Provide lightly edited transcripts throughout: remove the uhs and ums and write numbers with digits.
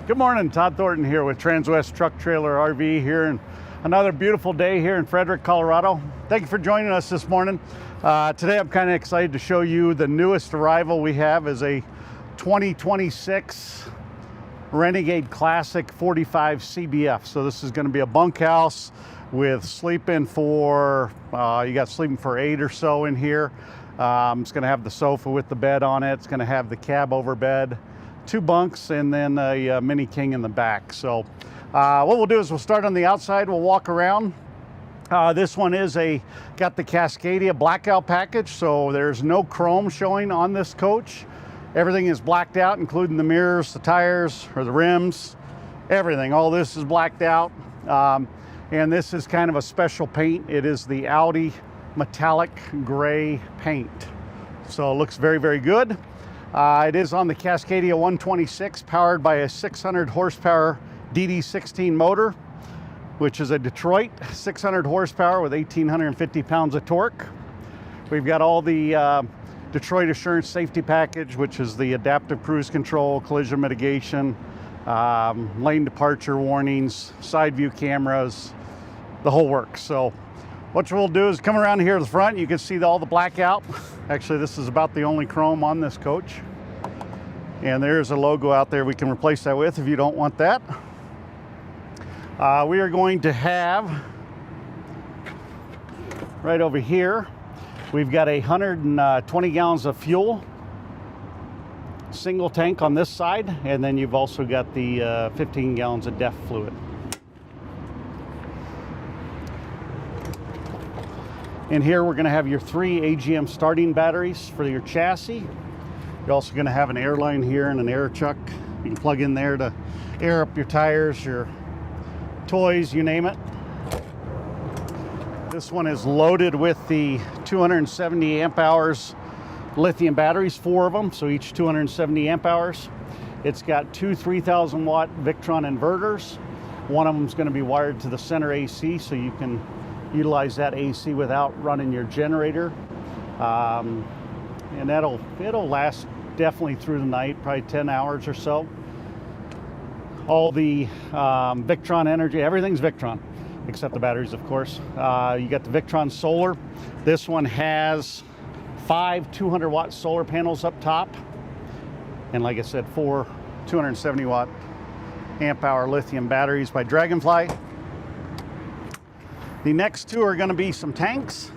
Good morning, Todd Thornton here with Transwest Truck Trailer RV here, and another beautiful day here in Frederick, Colorado. Thank you for joining us this morning. Today I'm kind of excited to show you the newest arrival we have is a 2026 Renegade Classic 45 CBF. So this is going to be a bunkhouse with sleeping for, you got sleeping for 8 or so in here. It's going to have the sofa with the bed on it. It's going to have the cabover bed, 2 bunks, and then a mini king in the back. So what we'll do is we'll start on the outside. We'll walk around. This one is got the Cascadia blackout package, so there's no chrome showing on this coach. Everything is blacked out, including the mirrors, the tires, or the rims, everything. All this is blacked out. And this is kind of a special paint. It is the Audi metallic gray paint. So it looks very, very good. It is on the Cascadia 126, powered by a 600 horsepower DD16 motor, which is a Detroit 600 horsepower with 1,850 pounds of torque. We've got all the Detroit Assurance Safety Package, which is the adaptive cruise control, collision mitigation, lane departure warnings, side view cameras, the whole works. So what we'll do is come around here to the front. You can see all the blackout. Actually, this is about the only chrome on this coach. And there's a logo out there we can replace that with if you don't want that. We are going to have, right over here, we've got 120 gallons of fuel, single tank on this side, and then you've also got the 15 gallons of DEF fluid. In here, we're going to have your 3 AGM starting batteries for your chassis. You're also going to have an air line here and an air chuck. You can plug in there to air up your tires, your toys, you name it. This one is loaded with the 270 amp hours lithium batteries, 4 of them, so each 270 amp hours. It's got 2 3,000 watt Victron inverters. One of them is going to be wired to the center AC, so you can utilize that AC without running your generator. And it'll last definitely through the night, probably 10 hours or so. All the Victron energy, everything's Victron, except the batteries, of course. You got the Victron solar. This one has 5 200 watt solar panels up top. And like I said, 4 270 watt amp hour lithium batteries by Dragonfly. The next 2 are going to be some tanks.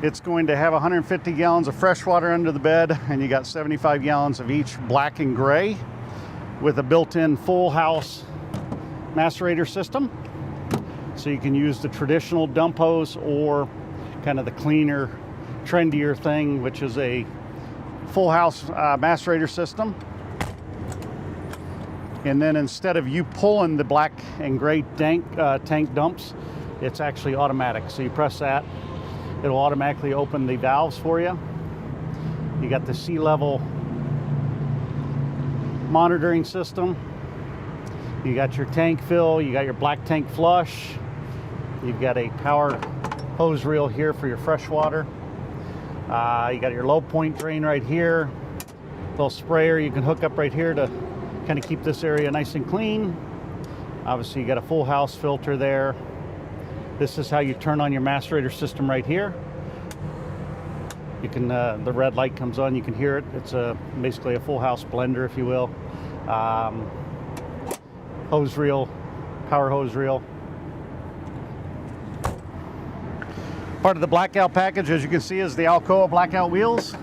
It's going to have 150 gallons of fresh water under the bed, and you got 75 gallons of each black and gray with a built-in full house macerator system. So you can use the traditional dump hose or kind of the cleaner, trendier thing, which is a full house macerator system. And then instead of you pulling the black and gray tank dumps, it's actually automatic. So you press that, it'll automatically open the valves for you. You got the sea level monitoring system. You got your tank fill, you got your black tank flush. You've got a power hose reel here for your fresh water. You got your low point drain right here. Little sprayer you can hook up right here to kind of keep this area nice and clean. Obviously you got a full house filter there. This is how you turn on your macerator system right here. You can, the red light comes on, you can hear it. It's basically a full house blender, if you will. Hose reel, power hose reel. Part of the blackout package, as you can see, is the Alcoa blackout wheels.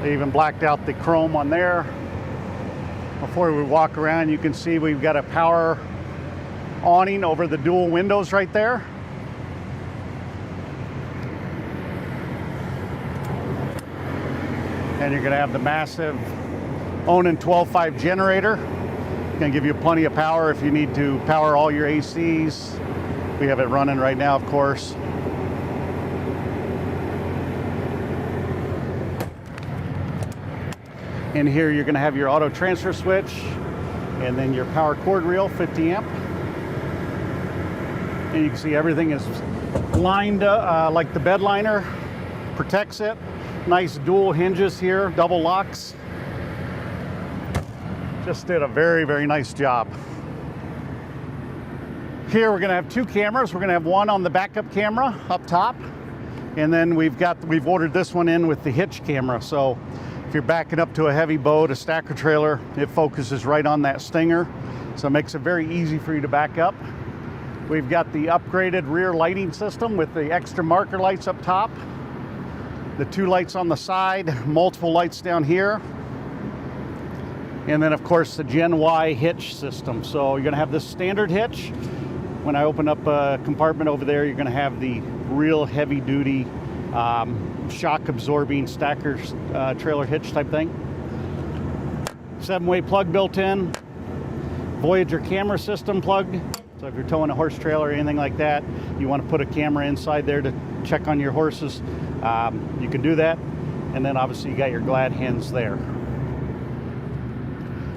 They even blacked out the chrome on there. Before we walk around, you can see we've got a power awning over the dual windows right there. And you're going to have the massive Onan 12.5 generator. Going to give you plenty of power if you need to power all your ACs. We have it running right now, of course. In here, you're going to have your auto transfer switch and then your power cord reel, 50 amp. And you can see everything is lined like the bed liner, protects it. Nice dual hinges here, double locks. Just did a very, very nice job. Here we're going to have two cameras. We're going to have one on the backup camera up top, and then we've ordered this one in with the hitch camera. So if you're backing up to a heavy boat, a stacker trailer, it focuses right on that stinger. So it makes it very easy for you to back up. We've got the upgraded rear lighting system with the extra marker lights up top, the two lights on the side, multiple lights down here, and then of course the Gen Y hitch system. So you're going to have this standard hitch. When I open up a compartment over there, you're going to have the real heavy duty shock absorbing stacker trailer hitch type thing. 7-way plug built in. Voyager camera system plug. So if you're towing a horse trailer or anything like that, you want to put a camera inside there to check on your horses, you can do that. And then obviously you got your glad hands there.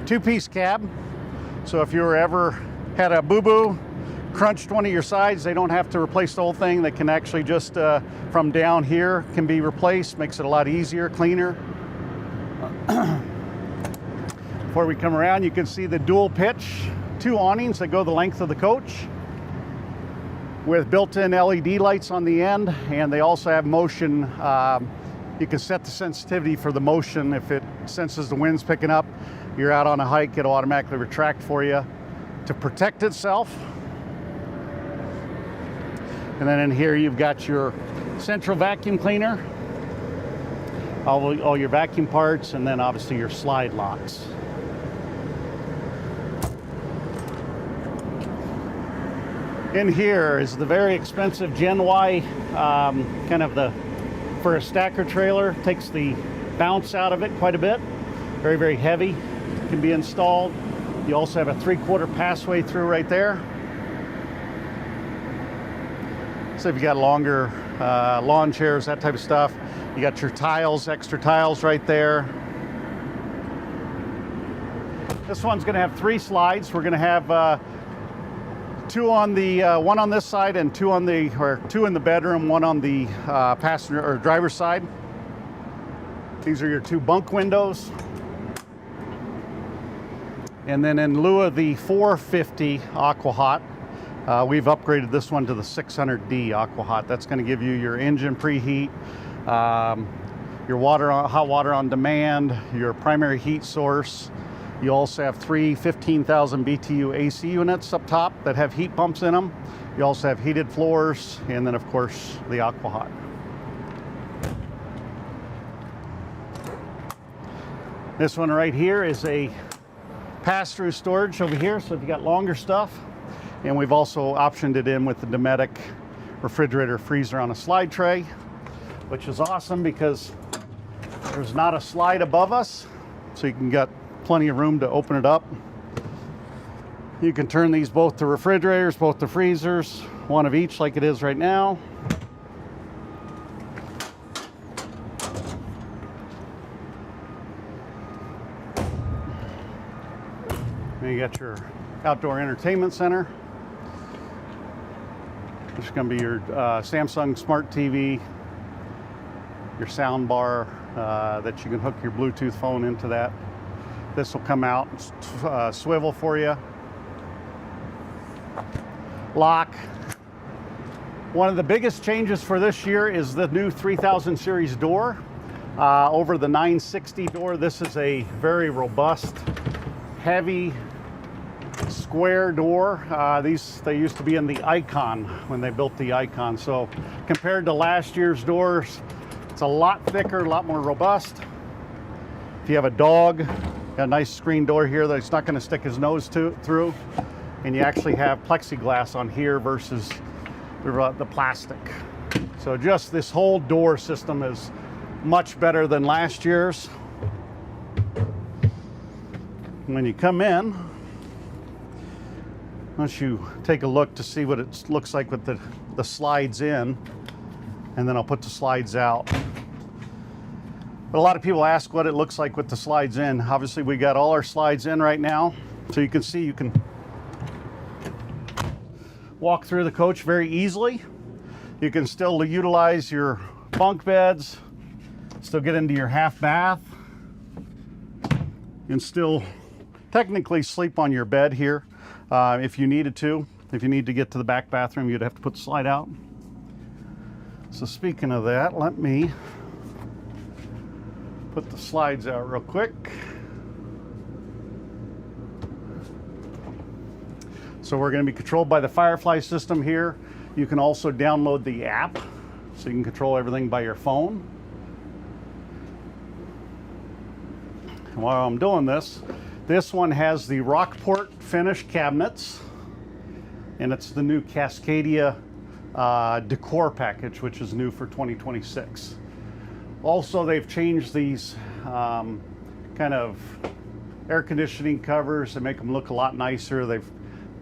2-piece cab. So if you were ever had a boo-boo, crunched one of your sides, they don't have to replace the whole thing. They can actually just from down here can be replaced. Makes it a lot easier, cleaner. Before we come around, you can see the dual pitch, 2 awnings that go the length of the coach with built-in LED lights on the end, and they also have motion. You can set the sensitivity for the motion. If it senses the wind's picking up, you're out on a hike, it'll automatically retract for you to protect itself. And then in here you've got your central vacuum cleaner, all your vacuum parts, and then obviously your slide locks. In here is the very expensive Gen Y, kind of for a stacker trailer. Takes the bounce out of it quite a bit. Very, very heavy. Can be installed. You also have a 3/4 passway through right there. So if you got longer lawn chairs, that type of stuff, you got your tiles, extra tiles right there. This one's going to have 3 slides. We're going to have 2 on the one on this side and 2 in the bedroom, 1 on the passenger or driver's side. These are your 2 bunk windows. And then in lieu of the 450 Aqua Hot, we've upgraded this one to the 600D Aqua Hot. That's going to give you your engine preheat, your hot water on demand, your primary heat source. You also have 3 15,000 BTU AC units up top that have heat pumps in them. You also have heated floors, and then of course the Aqua Hot. This one right here is a pass-through storage over here, so if you got longer stuff. And we've also optioned it in with the Dometic refrigerator freezer on a slide tray, which is awesome because there's not a slide above us, so you can get plenty of room to open it up. You can turn these both to refrigerators, both to freezers, one of each like it is right now. And you got your outdoor entertainment center. This is going to be your Samsung Smart TV, your sound bar that you can hook your Bluetooth phone into that. This will come out, swivel for you. Lock. One of the biggest changes for this year is the new 3000 series door. Over the 960 door, this is a very robust, heavy, square door. They used to be in the Icon when they built the Icon. So compared to last year's doors, it's a lot thicker, a lot more robust. If you have a dog, got a nice screen door here that it's not going to stick his nose through, and you actually have plexiglass on here versus the plastic. So just this whole door system is much better than last year's. When you come in, once you take a look to see what it looks like with the slides in, and then I'll put the slides out. But a lot of people ask what it looks like with the slides in. Obviously we got all our slides in right now, so you can see you can walk through the coach very easily. You can still utilize your bunk beds, still get into your half bath. You can still technically sleep on your bed here if you needed to. If you need to get to the back bathroom, you'd have to put the slide out. So speaking of that, let me put the slides out real quick. So we're going to be controlled by the Firefly system here. You can also download the app, so you can control everything by your phone. And while I'm doing this, this one has the Rockport finish cabinets, and it's the new Cascadia decor package, which is new for 2026. Also, they've changed these kind of air conditioning covers to make them look a lot nicer. They've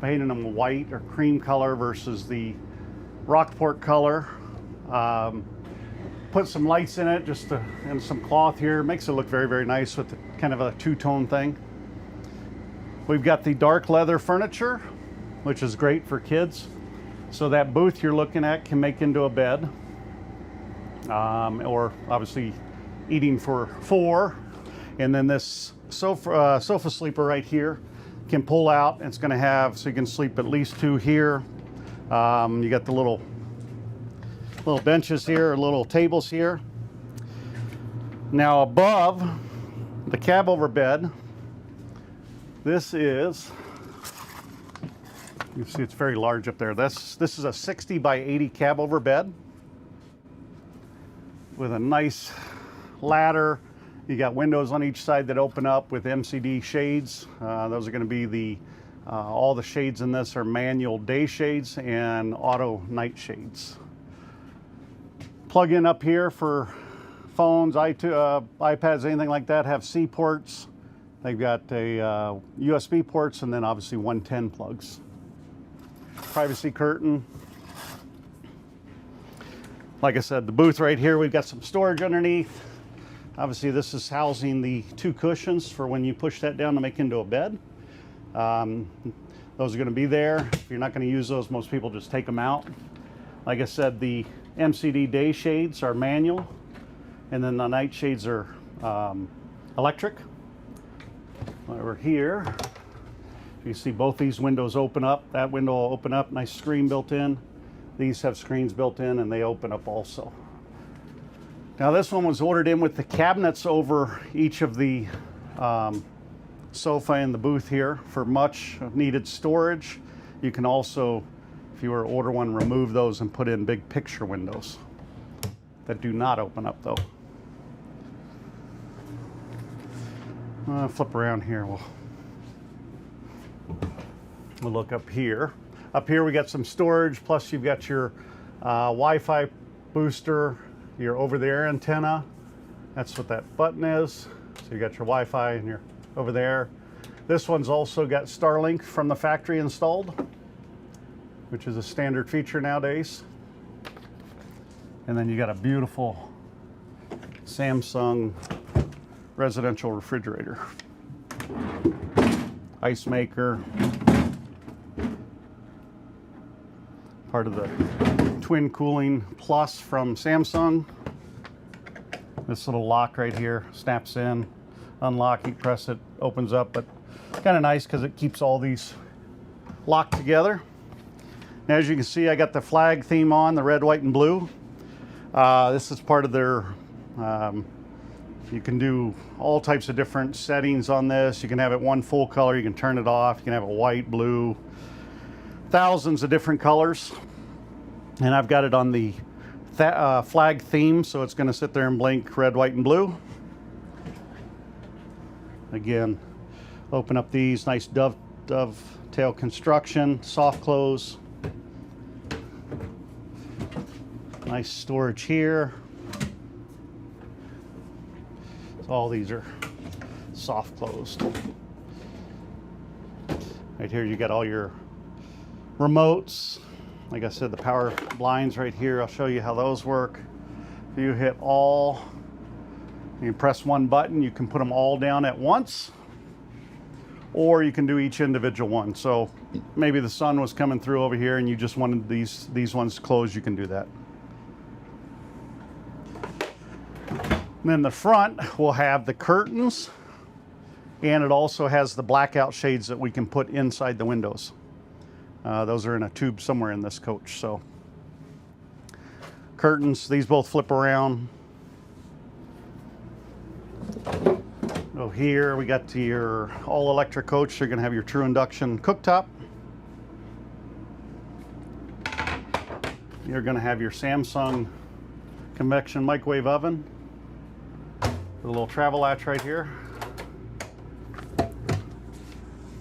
painted them white or cream color versus the Rockport color. Put some lights in it, and some cloth here. Makes it look very, very nice with kind of a two-tone thing. We've got the dark leather furniture, which is great for kids. So that booth you're looking at can make into a bed, or obviously eating for four. And then this sofa sleeper right here can pull out, and it's going to have, so you can sleep at least two here. You got the little benches here, or little tables here. Now above the cabover bed, this is, you see it's very large up there. This is a 60 by 80 cabover bed with a nice ladder. You got windows on each side that open up with MCD shades. Those are going to be all the shades in this are manual day shades and auto night shades. Plug in up here for phones, iPads, anything like that, have C ports. They've got a USB ports, and then obviously 110 plugs. Privacy curtain. Like I said, the booth right here, we've got some storage underneath. Obviously this is housing the two cushions for when you push that down to make into a bed. Those are going to be there. If you're not going to use those, most people just take them out. Like I said, the MCD day shades are manual, and then the night shades are electric. Over here, you see both these windows open up. That window will open up, nice screen built in. These have screens built in, and they open up also. Now this one was ordered in with the cabinets over each of the sofa in the booth here for much needed storage. You can also, if you were to order one, remove those and put in big picture windows that do not open up though. Flip around here. We'll look up here. Up here we got some storage, plus you've got your Wi-Fi booster, your over-the-air antenna. That's what that button is. So you got your Wi-Fi and your over there. This one's also got Starlink from the factory installed, which is a standard feature nowadays. And then you got a beautiful Samsung residential refrigerator, ice maker, part of the Twin Cooling Plus from Samsung. This little lock right here snaps in, unlock, you press it, opens up, but kind of nice because it keeps all these locked together. And as you can see, I got the flag theme on, the red, white, and blue. This is part of their, you can do all types of different settings on this. You can have it one full color, you can turn it off, you can have it white, blue, thousands of different colors. And I've got it on the flag theme, so it's going to sit there and blink red, white, and blue. Again, open up these, nice dovetail construction, soft close. Nice storage here. So all these are soft closed. Right here you got all your remotes. Like I said, the power blinds right here. I'll show you how those work. If you hit all, you press one button, you can put them all down at once, or you can do each individual one. So maybe the sun was coming through over here and you just wanted these ones closed, you can do that. And then the front will have the curtains And it also has the blackout shades that we can put inside the windows. Those are in a tube somewhere in this coach. So curtains, these both flip around. Oh, here we got to your all electric coach. You're going to have your true induction cooktop. You're going to have your Samsung convection microwave oven with a little travel latch right here.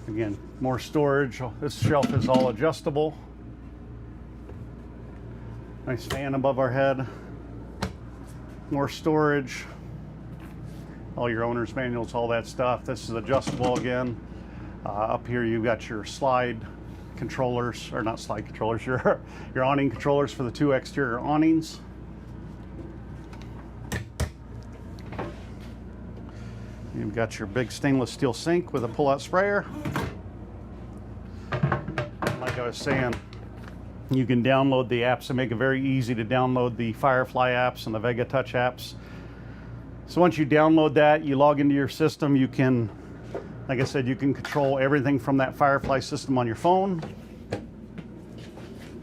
Again, more storage. This shelf is all adjustable. Nice fan above our head. More storage. All your owner's manuals, all that stuff. This is adjustable again. Up here you've got your slide controllers, or not slide controllers, your awning controllers for the two exterior awnings. You've got your big stainless steel sink with a pull-out sprayer. Like I was saying, you can download the apps and make it very easy to download the Firefly apps and the Vega Touch apps. So once you download that, you log into your system, you can, like I said, you can control everything from that Firefly system on your phone.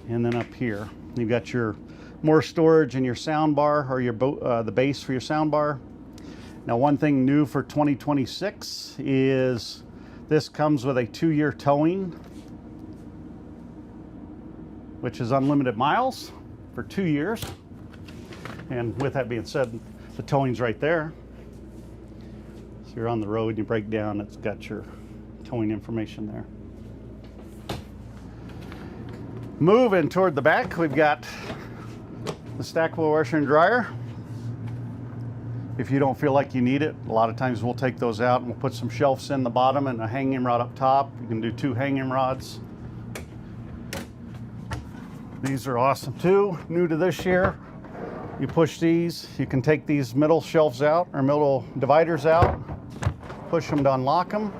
And then up here, you've got your more storage in your sound bar, or your the base for your sound bar. Now, one thing new for 2026 is this comes with a 2-year towing, which is unlimited miles for 2 years. And with that being said, the towing's right there. So you're on the road, you break down, it's got your towing information there. Moving toward the back, we've got the stackable washer and dryer. If you don't feel like you need it, a lot of times we'll take those out and we'll put some shelves in the bottom and a hanging rod up top. You can do 2 hanging rods. These are awesome too, new to this year. You push these, you can take these middle shelves out, or middle dividers out, push them to unlock them.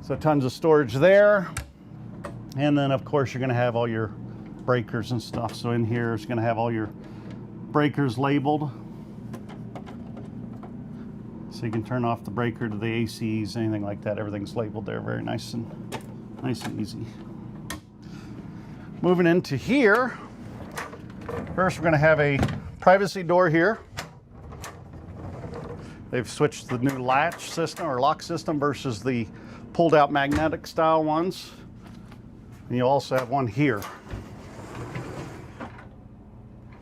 So tons of storage there. And then of course you're going to have all your breakers and stuff. So in here it's going to have all your breakers labeled. So you can turn off the breaker to the ACs, anything like that. Everything's labeled there, very nice and easy. Moving into here, first we're going to have a privacy door here. They've switched to the new latch system or lock system versus the pulled out magnetic style ones. And you also have one here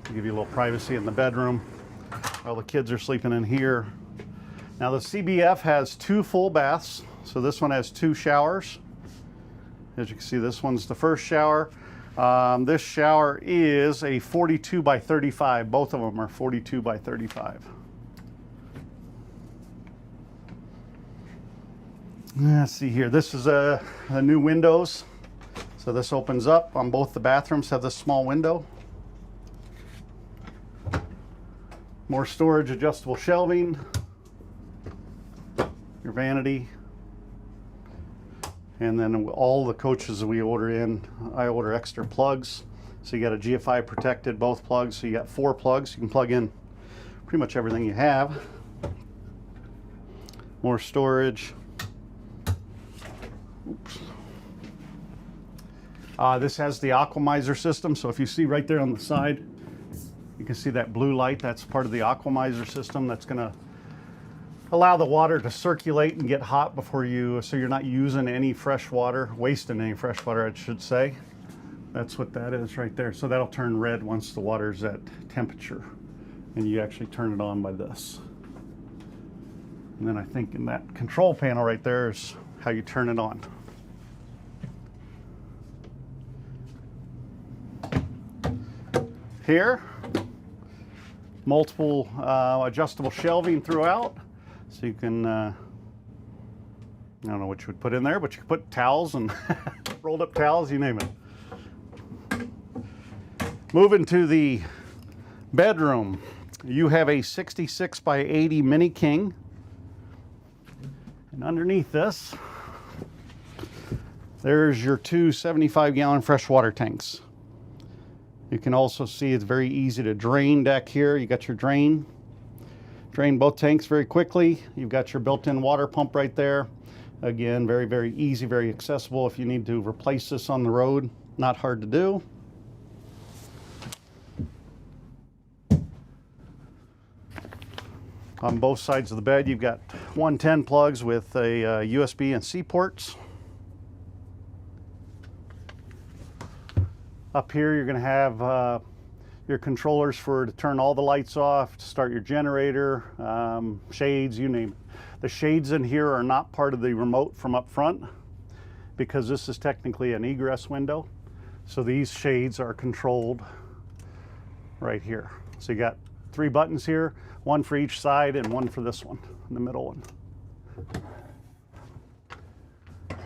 to give you a little privacy in the bedroom while the kids are sleeping in here. Now the CBF has 2 full baths, so this one has 2 showers. As you can see, this one's the first shower. This shower is a 42 by 35. Both of them are 42 by 35. Let's see here. This is a new windows. So this opens up on both the bathrooms, have this small window. More storage, adjustable shelving. Your vanity. And then all the coaches that we order in, I order extra plugs. So you got a GFI protected, both plugs. So you got 4 plugs. You can plug in pretty much everything you have. More storage. Oops. This has the aquamizer system. So if you see right there on the side, you can see that blue light. That's part of the aquamizer system. That's going to allow the water to circulate and get hot before you, so you're not using any fresh water, wasting any fresh water, I should say. That's what that is right there. So that'll turn red once the water's at temperature. And you actually turn it on by this. And then I think in that control panel right there is how you turn it on. Here, multiple adjustable shelving throughout. So you can, I don't know what you would put in there, but you can put towels and rolled up towels, you name it. Moving to the bedroom, you have a 66 by 80 mini king. And underneath this, there's your 2 75-gallon freshwater tanks. You can also see it's very easy to drain deck here. You got your drain Drain both tanks very quickly. You've got your built-in water pump right there. Again, very, very easy, very accessible if you need to replace this on the road. Not hard to do. On both sides of the bed, you've got 110 plugs with a USB and C ports. Up here, you're going to have your controllers to turn all the lights off, to start your generator, shades, you name it. The shades in here are not part of the remote from up front because this is technically an egress window. So these shades are controlled right here. So you got 3 buttons here, one for each side and one for this one, the middle one.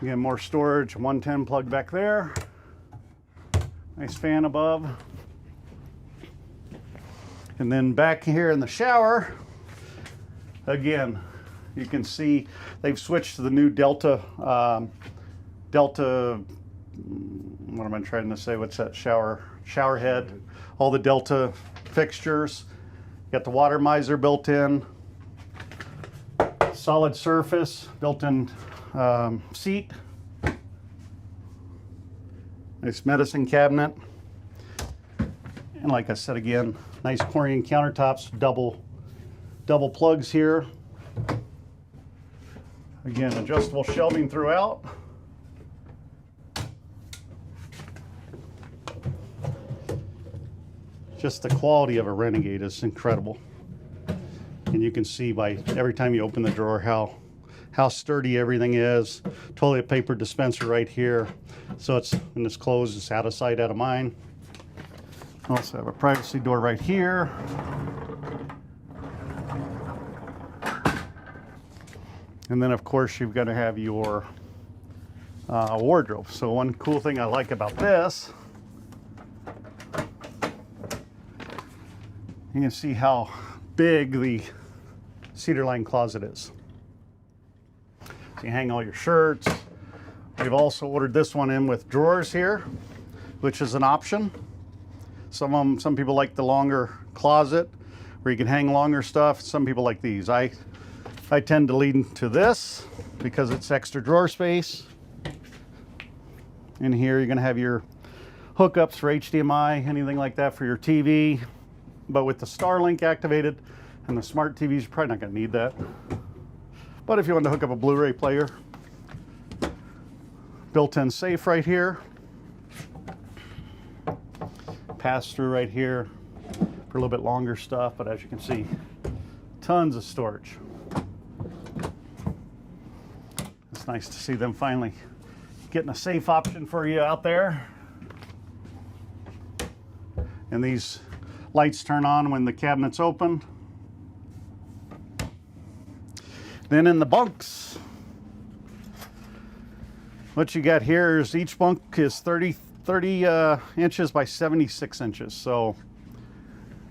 Again, more storage, 110 plug back there. Nice fan above. And then back here in the shower, again, you can see they've switched to the new Delta, what am I trying to say? What's that shower head? All the Delta fixtures. Got the water miser built in. Solid surface, built-in seat. Nice medicine cabinet. And like I said again, nice Corian countertops, double plugs here. Again, adjustable shelving throughout. Just the quality of a Renegade is incredible. And you can see by every time you open the drawer how sturdy everything is. Toilet paper dispenser right here. So it's, when it's closed, it's out of sight, out of mind. Also have a privacy door right here. And then of course you've got to have your wardrobe. So one cool thing I like about this, you can see how big the cedar line closet is. So you hang all your shirts. We've also ordered this one in with drawers here, which is an option. Some people like the longer closet where you can hang longer stuff. Some people like these. I tend to lean to this because it's extra drawer space. In here you're going to have your hookups for HDMI, anything like that for your TV. But with the Starlink activated and the smart TVs, you're probably not going to need that. But if you want to hook up a Blu-ray player, built-in safe right here. Pass through right here for a little bit longer stuff, but as you can see, tons of storage. It's nice to see them finally getting a safe option for you out there. And these lights turn on when the cabinet's open. Then in the bunks, what you got here is each bunk is 30 inches by 76 inches. So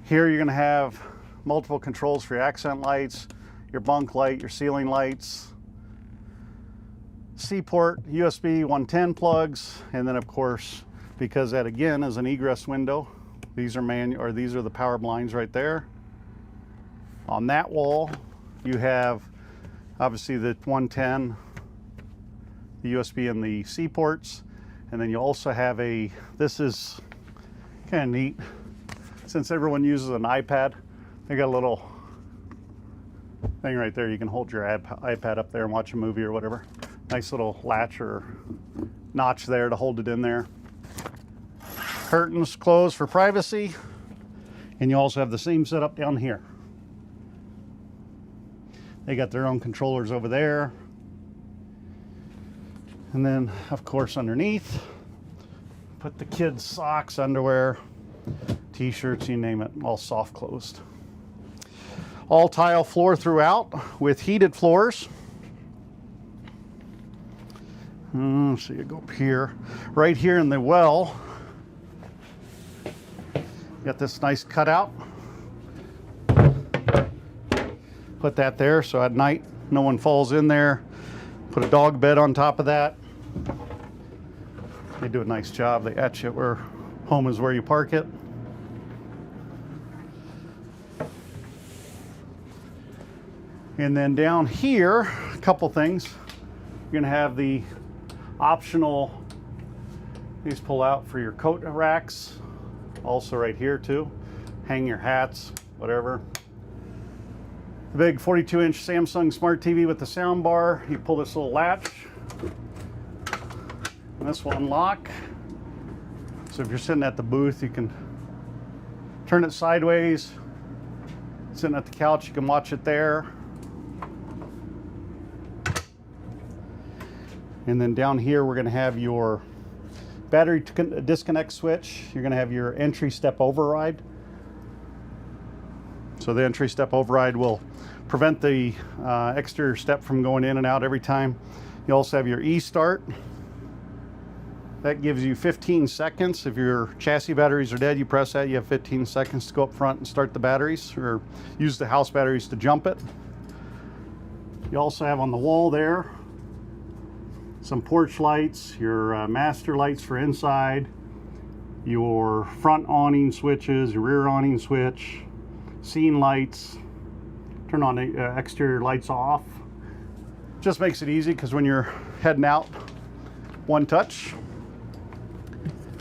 here you're going to have multiple controls for your accent lights, your bunk light, your ceiling lights, C-port, USB 110 plugs, and then of course, because that again is an egress window, these are these are the power blinds right there. On that wall, you have obviously the 110, the USB and the C ports, and then you also have this is kind of neat. Since everyone uses an iPad, they got a little thing right there. You can hold your iPad up there and watch a movie or whatever. Nice little latch or notch there to hold it in there. Curtains closed for privacy, and you also have the same setup down here. They got their own controllers over there. And then, of course, underneath, put the kids' socks, underwear, t-shirts, you name it, all soft closed. All tile floor throughout with heated floors. So you go up here. Right here in the well, got this nice cutout. Put that there so at night no one falls in there. Put a dog bed on top of that. They do a nice job. They etch it where home is where you park it. And then down here, a couple things. You're gonna have the optional, these pull out for your coat racks. Also right here too. Hang your hats, whatever. The big 42-inch Samsung Smart TV with the sound bar. You pull this little latch, and this will unlock. So if you're sitting at the booth, you can turn it sideways. Sitting at the couch, you can watch it there. And then down here, we're gonna have your battery disconnect switch. You're gonna have your entry step override. So the entry step override will prevent the exterior step from going in and out every time. You also have your e-start. That gives you 15 seconds. If your chassis batteries are dead, you press that, you have 15 seconds to go up front and start the batteries, or use the house batteries to jump it. You also have on the wall there some porch lights, your master lights for inside, your front awning switches, your rear awning switch, scene lights. Turn on the exterior lights off. Just makes it easy because when you're heading out, one touch.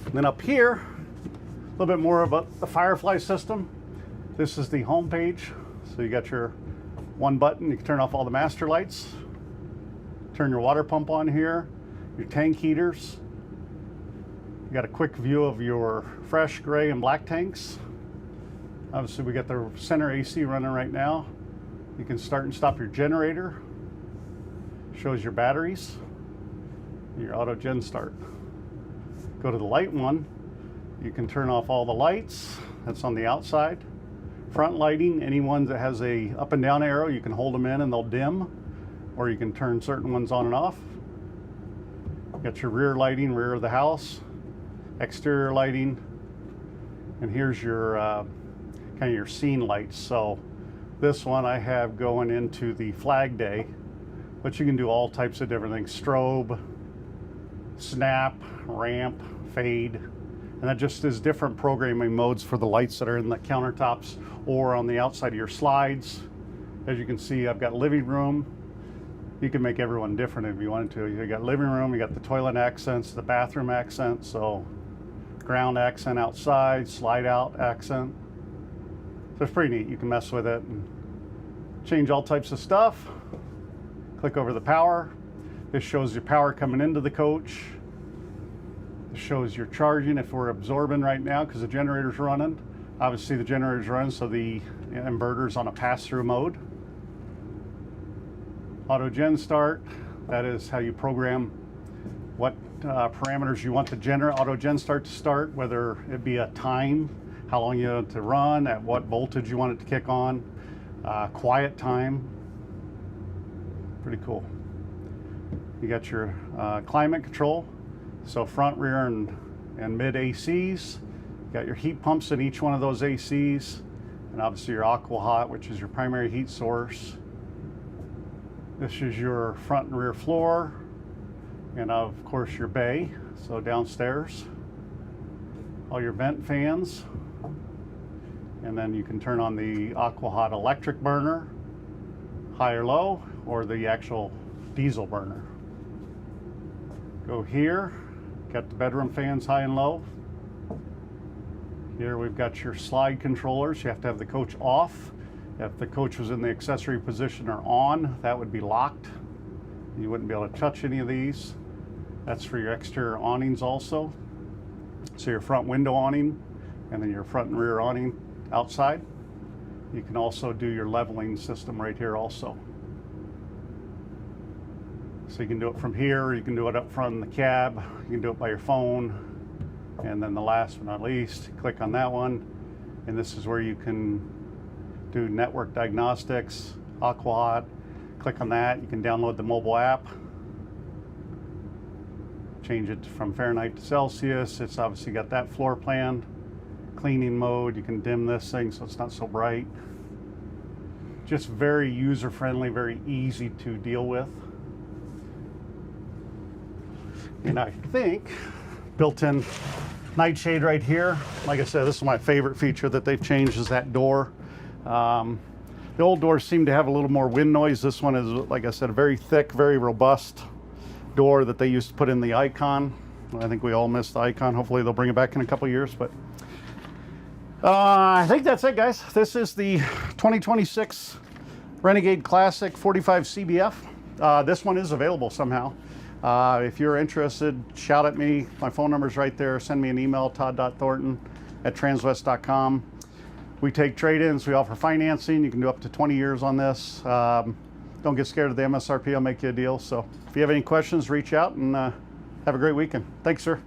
And then up here, a little bit more about the Firefly system. This is the home page. So you got your one button, you can turn off all the master lights. Turn your water pump on here, your tank heaters. You got a quick view of your fresh gray and black tanks. Obviously we got the center AC running right now. You can start and stop your generator. Shows your batteries, your auto gen start. Go to the light one, you can turn off all the lights. That's on the outside. Front lighting, any one that has a up and down arrow, you can hold them in and they'll dim, or you can turn certain ones on and off. Got your rear lighting, rear of the house, exterior lighting, and here's your kind of your scene lights. So this one I have going into the flag day, but you can do all types of different things: strobe, snap, ramp, fade, and that just is different programming modes for the lights that are in the countertops or on the outside of your slides. As you can see, I've got living room. You can make everyone different if you wanted to. You got living room, you got the toilet accents, the bathroom accent, so ground accent outside, slide out accent. So it's pretty neat. You can mess with it and change all types of stuff. Click over the power. This shows your power coming into the coach. This shows your charging if we're absorbing right now because the generator's running. Obviously the generator's running, so the inverter's on a pass-through mode. Auto gen start, that is how you program what parameters you want the auto gen start to start, whether it be a time, how long you want it to run, at what voltage you want it to kick on, quiet time. Pretty cool. You got your climate control, so front, rear, and mid ACs. You got your heat pumps in each one of those ACs, and obviously your aqua hot, which is your primary heat source. This is your front and rear floor, and of course your bay, so downstairs. All your vent fans, and then you can turn on the aqua hot electric burner, high or low, or the actual diesel burner. Go here, got the bedroom fans high and low. Here we've got your slide controllers. You have to have the coach off. If the coach was in the accessory position or on, that would be locked. You wouldn't be able to touch any of these. That's for your exterior awnings also. So your front window awning, and then your front and rear awning outside. You can also do your leveling system right here also. So you can do it from here, or you can do it up front in the cab. You can do it by your phone. And then the last but not least, click on that one, and this is where you can do network diagnostics, aqua hot. Click on that, you can download the mobile app. Change it from Fahrenheit to Celsius. It's obviously got that floor plan. Cleaning mode, you can dim this thing so it's not so bright. Just very user-friendly, very easy to deal with. And I think built-in nightshade right here. Like I said, this is my favorite feature that they've changed, is that door. The old doors seem to have a little more wind noise. This one is, like I said, a very thick, very robust door that they used to put in the Icon. I think we all missed the Icon. Hopefully they'll bring it back in a couple years, but I think that's it, guys. This is the 2026 Renegade Classic 45 CBF. This one is available somehow. If you're interested, shout at me. My phone number's right there. Send me an email, todd.thornton@transwest.com. We take trade-ins. We offer financing. You can do up to 20 years on this. Don't get scared of the MSRP. I'll make you a deal. So if you have any questions, reach out, and have a great weekend. Thanks, sir.